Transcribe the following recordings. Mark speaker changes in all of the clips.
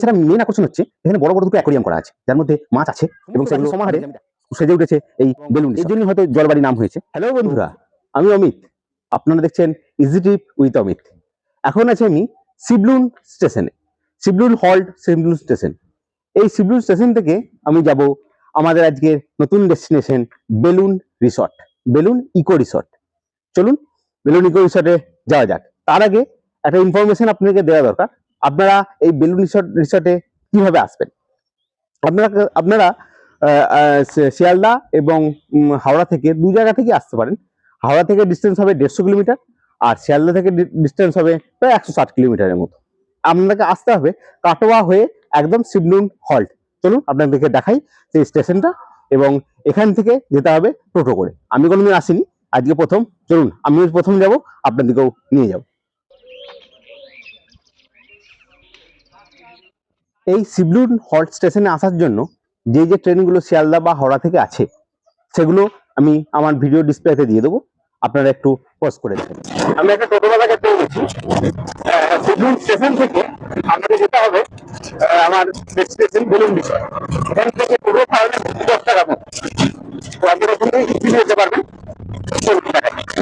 Speaker 1: এছাড়া মেন আকর্ষণ হচ্ছে এখানে বড় বড় দুটো অ্যাকোরিয়াম করা আছে, যার মধ্যে মাছ আছে এবং সেগুলো সমাহারে সেজে উঠেছে এই বেলুন। এর জন্য হয়তো জলবাড়ি নাম হয়েছে। হ্যালো বন্ধুরা, আমি অমিত, আপনারা দেখছেন ইজি ট্রিপ উইথ অমিত। এখন আছে আমি শিবলুন স্টেশনে, শিবলুন হল্ট, শিবলুন স্টেশন। এই শিবলুন স্টেশন থেকে আমি যাব আমাদের আজকের নতুন destination Belun resort, Belun eco resort. চলুন বেলুন ইকো রিসর্টে যাওয়া যাক। তার আগে একটা ইনফরমেশন আপনাদেরকে দেওয়া দরকার। আপনারা এই বেলুন রিসর্টে কিভাবে আসবেন? আপনারা শিয়ালদা এবং হাওড়া থেকে দু জায়গা থেকে আসতে পারেন। হাওড়া থেকে ডিস্টেন্স হবে 150 কিলোমিটার, আর শিয়ালদা থেকে ডিস্টেন্স হবে প্রায় 160 কিলোমিটারের মতো। আপনাকে আসতে হবে কাটোয়া হয়ে একদম শিবলুন হল্ট। চলুন আপনাদেরকে দেখাই সেই স্টেশনটা, এবং এখান থেকে যেতে হবে টোটো করে। আমি কোনোদিন আসিনি, আজকে প্রথম। চলুন আমি প্রথম যাব, আপনাদেরকেও নিয়ে যাব। এই শিবলুন হল্ট স্টেশনে আসার জন্য যে যে ট্রেনগুলো শিয়ালদা বা হাওড়া থেকে আছে সেগুলো আমি আমার ভিডিও ডিসপ্লেতে দিয়ে দেবো, আপনারা একটু পজ করে দেখেন। আমি একটা টোটোওয়ালাকে পেয়ে গেছি। শিবলুন স্টেশন থেকে আমাদের যেতে হবে আমার ডেস্টিনেশন বেলুন রিসর্ট। এখান থেকে পুরো তাহলে 10 টাকা মতো। তো আপনারা ওখান থেকে কিনে যেতে পারবেন।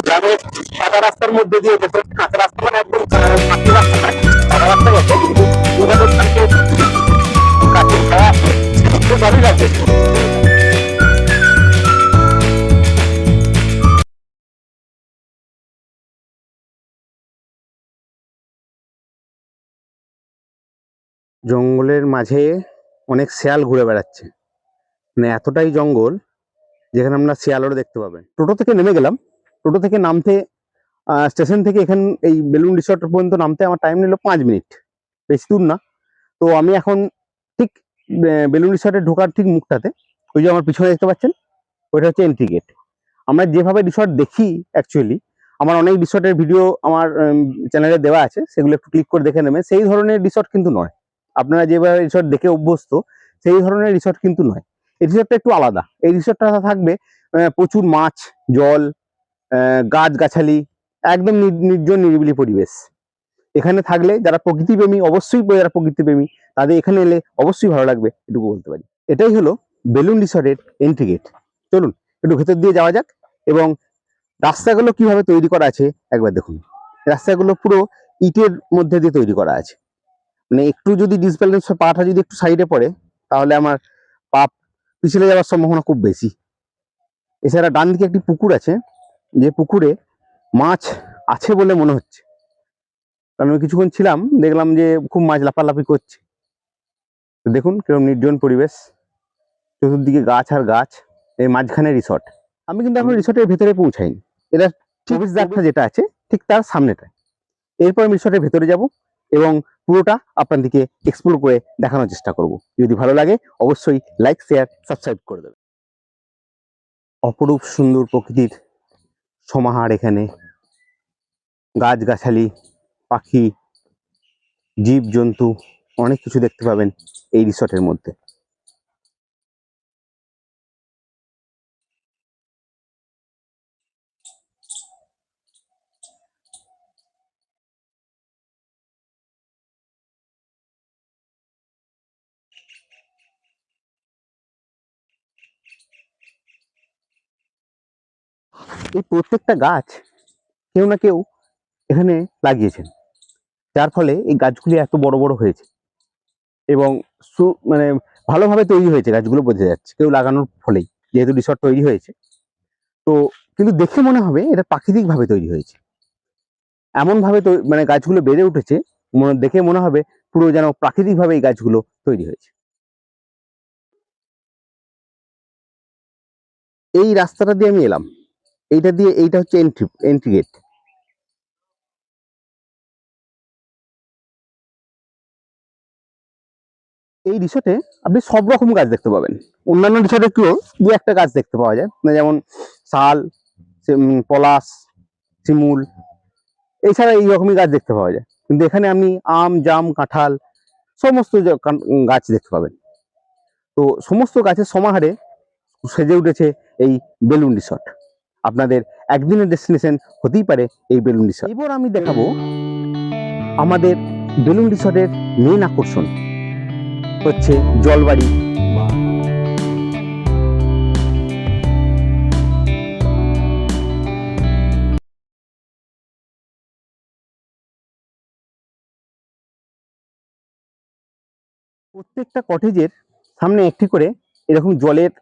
Speaker 1: গ্রামের কাঁচা রাস্তার মধ্যে দিয়ে যেতে, কাঁচা রাস্তা মানে একদম মাটির রাস্তা নয়, কাঁচা রাস্তা গেছে কিন্তু জঙ্গলের মাঝে অনেক শেয়াল ঘুরে বেড়াচ্ছে, মানে এতটাই জঙ্গল যেখানে আমরা শেয়ালও দেখতে পাবেন। টোটো থেকে নেমে গেলাম। টোটো থেকে নামতে স্টেশন থেকে এখান এই বেলুন রিসর্ট পর্যন্ত নামতে আমার টাইম নিল 5 মিনিট, বেশি দূর না। তো আমি এখন ঠিক বেলুন রিসর্টে ঢোকার ঠিক মুখটাতে, ওই যে আমার পিছনে দেখতে পাচ্ছেন, ওইটা হচ্ছে এন্ট্রি গেট। আমরা যেভাবে রিসর্ট দেখি, অ্যাকচুয়ালি আমার অনেক রিসর্টের ভিডিও আমার চ্যানেলে দেওয়া আছে, সেগুলো একটু ক্লিক করে দেখে নেবেন। সেই ধরনের রিসর্ট কিন্তু নয়। আপনারা যেভাবে রিসর্ট দেখে অভ্যস্ত সেই ধরনের রিসর্ট কিন্তু নয়। এই রিসর্টটা একটু আলাদা। এই রিসর্টটা থাকবে প্রচুর মাছ, জল, গাছগাছালি, একদম নির্জন নিরিবিলি পরিবেশ। এখানে থাকলে যারা প্রকৃতিপ্রেমী, অবশ্যই যারা প্রকৃতিপ্রেমী তাদের এখানে এলে অবশ্যই ভালো লাগবে, এটুকু বলতে পারি। এটাই হলো বেলুন রিসর্টের এন্ট্রি গেট। চলুন একটু ভেতর দিয়ে যাওয়া যাক, এবং রাস্তাগুলো কিভাবে তৈরি করা আছে একবার দেখুন। রাস্তাগুলো পুরো ইটের মধ্যে দিয়ে তৈরি করা আছে, মানে একটু যদি ডিসব্যালেন্স হয়, পাটা যদি একটু সাইডে পড়ে, তাহলে আমার পা পিছলে যাওয়ার সম্ভাবনা খুব বেশি। এছাড়া ডান দিকে একটি পুকুর আছে, যে পুকুরে মাছ আছে বলে মনে হচ্ছে, কারণ আমি কিছুক্ষণ ছিলাম, দেখলাম যে খুব মাছ লাফালাফি করছে। দেখুন কিরকম নির্জন পরিবেশ, চতুর্দিকে গাছ আর গাছ, এই মাঝখানে রিসর্ট। আমি কিন্তু এখন রিসর্টের ভেতরে পৌঁছাইনি, এটা প্রবেশদ্বারটা যেটা আছে ঠিক তার সামনেটা। এরপর আমি রিসর্টের ভেতরে যাব এবং পুরোটা আপনাদেরকে এক্সপ্লোর করে দেখানোর চেষ্টা করব। যদি ভালো লাগে অবশ্যই লাইক, শেয়ার, সাবস্ক্রাইব করে দেবেন। অপরূপ সুন্দর প্রকৃতির সমাহার এখানে, গাছগাছালি, পাখি, জীবজন্তু, অনেক কিছু দেখতে পাবেন এই রিসর্টের মধ্যে। এই প্রত্যেকটা গাছ কেউ না কেউ এখানে লাগিয়েছেন, যার ফলে এই গাছগুলি এত বড় বড় হয়েছে এবং মানে ভালোভাবে তৈরি হয়েছে। গাছগুলো বোঝা যাচ্ছে কেউ লাগানোর ফলেই, যেহেতু রিসর্ট তৈরি হয়েছে। তো কিন্তু দেখে মনে হবে এটা প্রাকৃতিক ভাবে তৈরি হয়েছে, এমন ভাবে মানে গাছগুলো বেড়ে উঠেছে, দেখে মনে হবে পুরো যেন প্রাকৃতিক ভাবে এই গাছগুলো তৈরি হয়েছে। এই রাস্তাটা দিয়ে আমি এলাম, এইটা হচ্ছে এন্ট্রি গেট। এই রিসোর্টে আপনি সব রকম গাছ দেখতে পাবেন। অন্যান্য রিসোর্টে কেউ দু একটা গাছ দেখতে পাওয়া যায়, যেমন শাল, পলাশ, শিমুল, এছাড়া এই রকমই গাছ দেখতে পাওয়া যায়। কিন্তু এখানে আপনি আম, জাম, কাঁঠাল সমস্ত গাছ দেখতে পাবেন। তো সমস্ত গাছের সমাহারে সেজে উঠেছে এই বেলুন রিসর্ট। আপনাদের একদিনের ডেস্টিনেশন হতেই পারে এই বেলুন রিসর্ট। এবার আমি দেখাবো আমাদের বেলুন রিসর্টের মেন আকর্ষণ, হচ্ছে জলবাড়ি বা প্রত্যেকটা কটেজের সামনে একটি করে এরকম জলের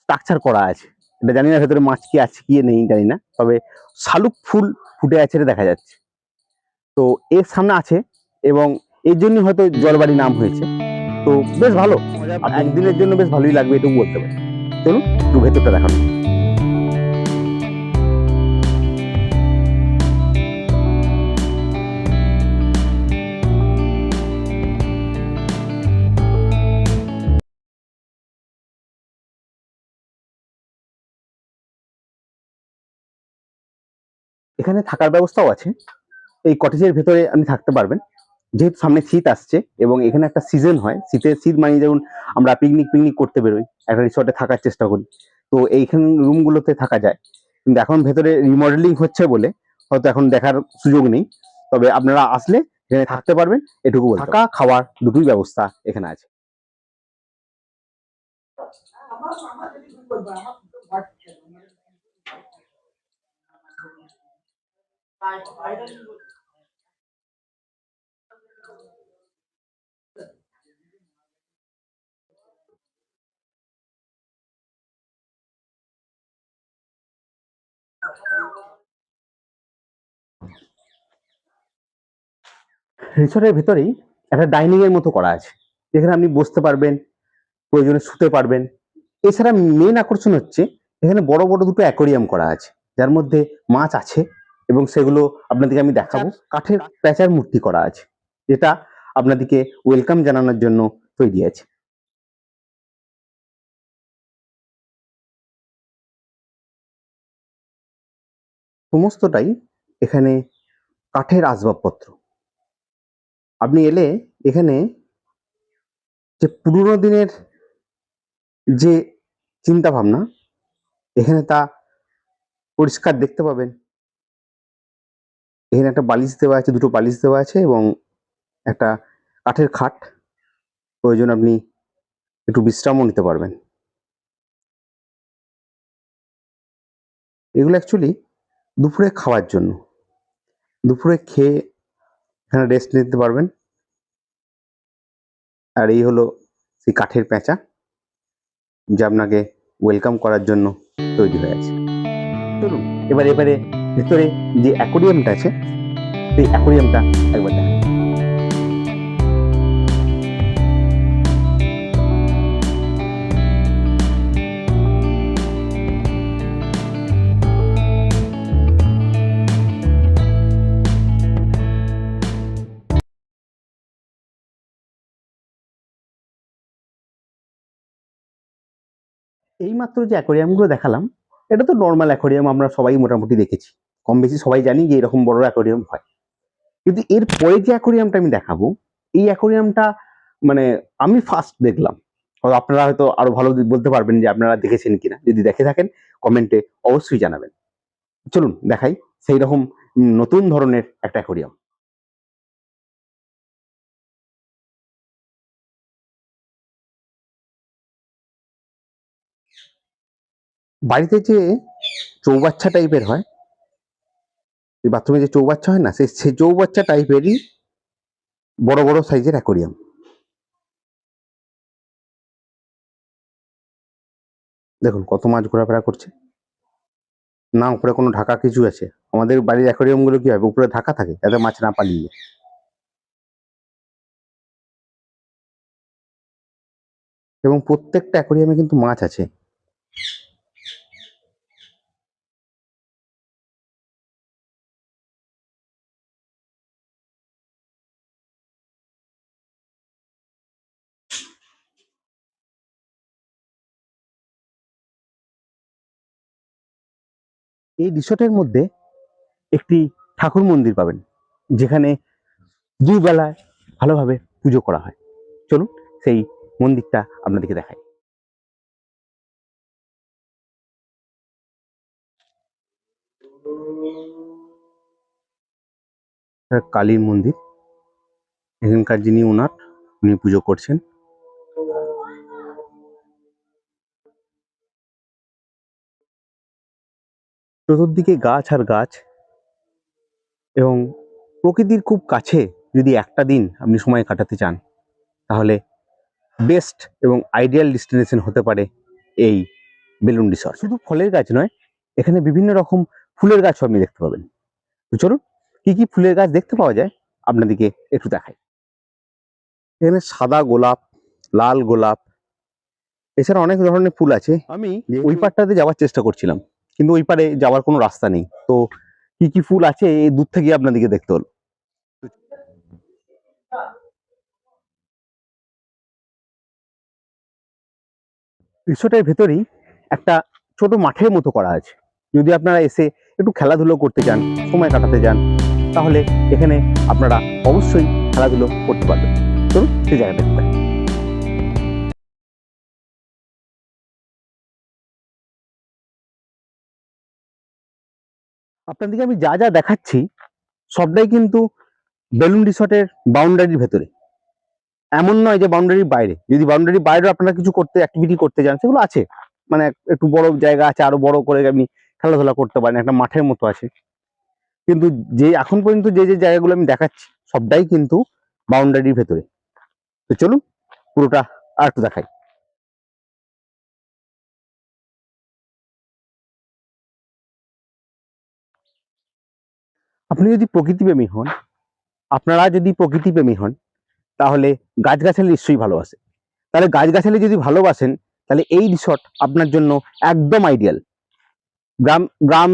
Speaker 1: স্ট্রাকচার করা আছে। এটা জানি না ভেতরে মাছ কি আছে কি নেই জানি না, তবে শালুক ফুল ফুটে আছে এটা দেখা যাচ্ছে। তো এর সামনে আছে এবং এর জন্য হয়তো জলবাড়ি নাম হয়েছে। তো বেশ ভালো, একদিনের জন্য বেশ ভালোই লাগবে এটুকু বলতে পারি। চলুন একটু ভেতরটা দেখানো। এখানে থাকার ব্যবস্থাও আছে। এই কটেজের ভেতরে আপনি থাকতে পারবেন, যেহেতু সামনে শীত আসছে এবং এখানে একটা সিজন হয়, শীতের শীত মানে যেমন আমরা পিকনিক করতে বেরোই, একটা রিসর্টে থাকার চেষ্টা করি, তো এইখানে রুমগুলোতে থাকা যায়। কিন্তু এখন ভেতরে রিমডেলিং হচ্ছে বলে হয়তো এখন দেখার সুযোগ নেই, তবে আপনারা আসলে এখানে থাকতে পারবেন। এটুকু থাকা খাওয়ার দুটোই ব্যবস্থা এখানে আছে। রিসর্টের ভেতরেই একটা ডাইনিং এর মতো করা আছে, যেখানে আপনি বসতে পারবেন, প্রয়োজনে শুতে পারবেন। এছাড়া মেন আকর্ষণ হচ্ছে এখানে বড় বড় দুটো অ্যাকোরিয়াম করা আছে, যার মধ্যে মাছ আছে এবং সেগুলো আপনাদেরকে আমি দেখাবো। কাঠের প্যাঁচার মূর্তি করা আছে, যেটা আপনাদেরকে ওয়েলকাম জানানোর জন্য তৈরি আছে। সমস্তটাই এখানে কাঠের আসবাবপত্র। আপনি এলে এখানে যে পুরোনো দিনের যে চিন্তা ভাবনা, এখানে তা পরিষ্কার দেখতে পাবেন। এখানে একটা বালিশ দেওয়া আছে, দুটো বালিশ দেওয়া আছে এবং একটা কাঠের খাট, প্রয়োজন আপনি একটু বিশ্রামও নিতে পারবেন। এগুলো অ্যাকচুয়ালি দুপুরে খাওয়ার জন্য, দুপুরে খেয়ে এখানে রেস্ট নিতে পারবেন। আর এই হলো সেই কাঠের প্যাঁচা, যা আপনাকে ওয়েলকাম করার জন্য তৈরি হয়ে আছে। চলুন এবারে ভেতরে যে অ্যাকোরিয়ামটা আছে সেই অ্যাকোরিয়ামটা একবার দেখা। এইমাত্র যে অ্যাকোরিয়ামগুলো দেখালাম, এটা তো নর্মাল অ্যাকোরিয়াম, আমরা সবাই মোটামুটি দেখেছি, কম বেশি সবাই জানি যে এরকম বড় অ্যাকোরিয়াম হয়। কিন্তু এর পরে যে অ্যাকোরিয়ামটা আমি দেখাবো, এই অ্যাকোরিয়ামটা মানে আমি ফার্স্ট দেখলাম। আপনারা হয়তো আরো ভালো বলতে পারবেন যে আপনারা দেখেছেন কিনা, যদি দেখে থাকেন কমেন্টে অবশ্যই জানাবেন। চলুন দেখাই সেই রকম নতুন ধরনের একটা অ্যাকোরিয়াম। বাড়িতে যে চৌবাচ্চা টাইপের হয়, এই বাথরুমে যে চৌবাচ্চা হয় না, সেই চৌবাচ্চা টাইপেরই বড় বড় সাইজের অ্যাকোরিয়াম। দেখুন কত মাছ ঘোরাফেরা করছে। না উপরে কোনো ঢাকা কিছু আছে? আমাদের বাড়ির অ্যাকোরিয়াম গুলো কি হয়, উপরে ঢাকা থাকে যাতে মাছ না পালিয়ে যায়। এবং প্রত্যেকটা অ্যাকোরিয়ামে কিন্তু মাছ আছে। এই রিসোর্টের মধ্যে একটি ঠাকুর মন্দির পাবেন, যেখানে দুই বেলায় ভালোভাবে পুজো করা হয়। চলুন সেই মন্দিরটা আপনাদেরকে দেখাই। কালীর মন্দির, এখানকার যিনি ওনার, উনি পুজো করছেন। চতুর্দিকে গাছ আর গাছ এবং প্রকৃতির খুব কাছে যদি একটা দিন আপনি সময় কাটাতে চান, তাহলে বেস্ট এবং আইডিয়াল ডেস্টিনেশন হতে পারে এই বেলুন রিসর্ট। শুধু ফলের গাছ নয়, এখানে বিভিন্ন রকম ফুলের গাছও আপনি দেখতে পাবেন। তো চলুন কি কি ফুলের গাছ দেখতে পাওয়া যায় আপনাদেরকে একটু দেখাই। এখানে সাদা গোলাপ, লাল গোলাপ, এছাড়া অনেক ধরনের ফুল আছে। আমি ওই পারটাতে যাওয়ার চেষ্টা করছিলাম, কিন্তু ওই পারে যাওয়ার কোনো রাস্তা নেই। তো কি কি ফুল আছে এই দূর থেকে আপনাদেরকে দেখতে হলো। রিসোর্টের ভেতরেই একটা ছোট মাঠের মতো করা আছে। যদি আপনারা এসে একটু খেলাধুলো করতে চান, সময় কাটাতে যান, তাহলে এখানে আপনারা অবশ্যই খেলাধুলো করতে পারবেন। চলুন সেই জায়গাটা দেখতে। আপনাদেরকে আমি যা যা দেখাচ্ছি সবটাই কিন্তু বেলুন রিসর্টের বাউন্ডারির ভেতরে। এমন নয় যে বাউন্ডারির বাইরে। যদি বাউন্ডারির বাইরে আপনারা কিছু করতে অ্যাক্টিভিটি করতে যান, সেগুলো আছে, মানে একটু বড় জায়গা আছে, আরো বড় করে আপনি খেলাধুলা করতে পারেন, একটা মাঠের মতো আছে। কিন্তু যে এখন পর্যন্ত যে যে জায়গাগুলো আমি দেখাচ্ছি সবটাই কিন্তু বাউন্ডারির ভেতরে। তো চলুন পুরোটা আর একটু দেখাই। আপনি যদি প্রকৃতিপ্রেমী হন, আপনারা যদি প্রকৃতিপ্রেমী হন, তাহলে গাছগাছালি নিশ্চয়ই ভালোবাসে। তাহলে গাছগাছালি যদি ভালোবাসেন, তাহলে এই রিসর্ট আপনার জন্য একদম আইডিয়াল। গ্রাম গ্রাম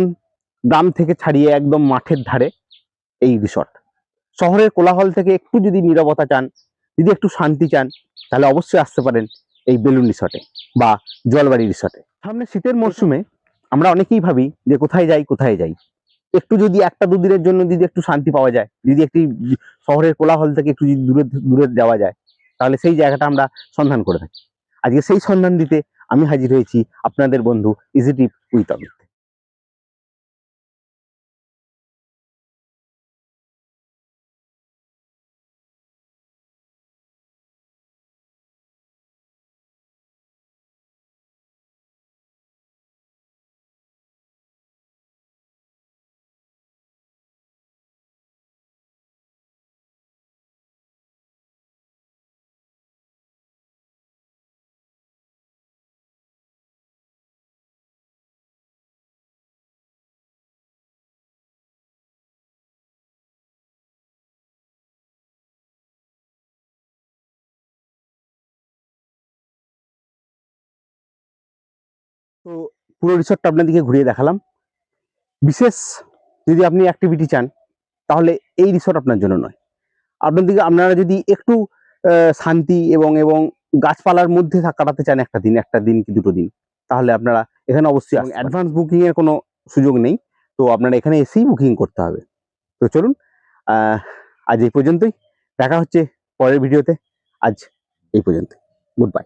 Speaker 1: গ্রাম থেকে ছাড়িয়ে একদম মাঠের ধারে এই রিসর্ট। শহরের কোলাহল থেকে একটু যদি নীরবতা চান, যদি একটু শান্তি চান, তাহলে অবশ্যই আসতে পারেন এই বেলুন রিসর্টে বা জলবাড়ি রিসর্টে। সামনে শীতের মরশুমে আমরা অনেকেই ভাবি যে কোথায় যাই কোথায় যাই, একটু যদি একটা দুদিনের জন্য যদি একটু শান্তি পাওয়া যায়, যদি একটি শহরের কোলাহল থেকে একটু যদি দূরে দূরে যাওয়া যায়, তাহলে সেই জায়গাটা আমরা সন্ধান করে থাকি। আজকে সেই সন্ধান দিতে আমি হাজির হয়েছি, আপনাদের বন্ধু ইজি ট্রিপ উইথ অমিত। তো পুরো রিসর্টটা আপনাদেরকে ঘুরিয়ে দেখালাম। বিশেষ যদি আপনি অ্যাক্টিভিটি চান, তাহলে এই রিসর্ট আপনার জন্য নয়। আপনারা যদি একটু শান্তি এবং এবং গাছপালার মধ্যে কাটাতে চান একটা দিন কি দুটো দিন, তাহলে আপনারা এখানে অবশ্যই অ্যাডভান্স বুকিং এর কোনো সুযোগ নেই। তো আপনারা এখানে এসেই বুকিং করতে হবে। তো চলুন আজ এই পর্যন্তই। দেখা হচ্ছে পরের ভিডিওতে। আজ এই পর্যন্ত। Good bye.